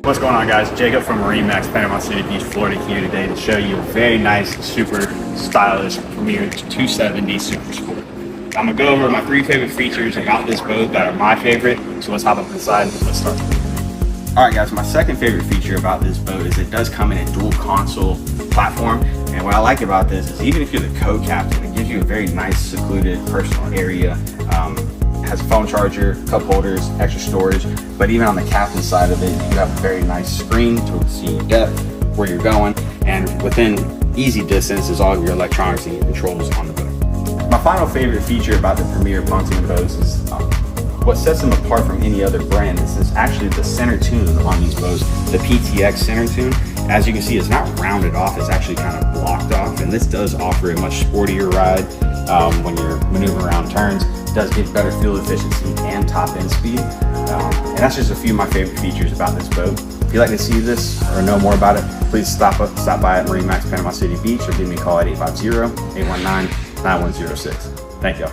What's going on, guys? Jacob from MarineMax, Panama City Beach, Florida, here today to show you a very nice, super stylish Premier 270 Super Sport. I'm gonna go over my 3 favorite features about this boat that are my favorite. So let's hop up inside and let's start. All right, guys, my second favorite feature about this boat is it does come in a dual console platform. And what I like about this is even if you're the co-captain, it gives you a very nice, secluded personal area. Has a phone charger, cup holders, extra storage, but even on the captain side of it, you have a very nice screen to see your depth, where you're going, and within easy distance is all of your electronics and your controls on the boat. My final favorite feature about the Premier bunting boats is what sets them apart from any other brand is actually the center tune on these boats, the PTX center tune. As you can see, it's not rounded off, it's actually kind of blocked off, and this does offer a much sportier ride when you're maneuvering around turns. It does give better fuel efficiency and top end speed. And that's just a few of my favorite features about this boat. If you'd like to see this or know more about it, please stop by at MarineMax Panama City Beach or give me a call at 850-819-9106. Thank you.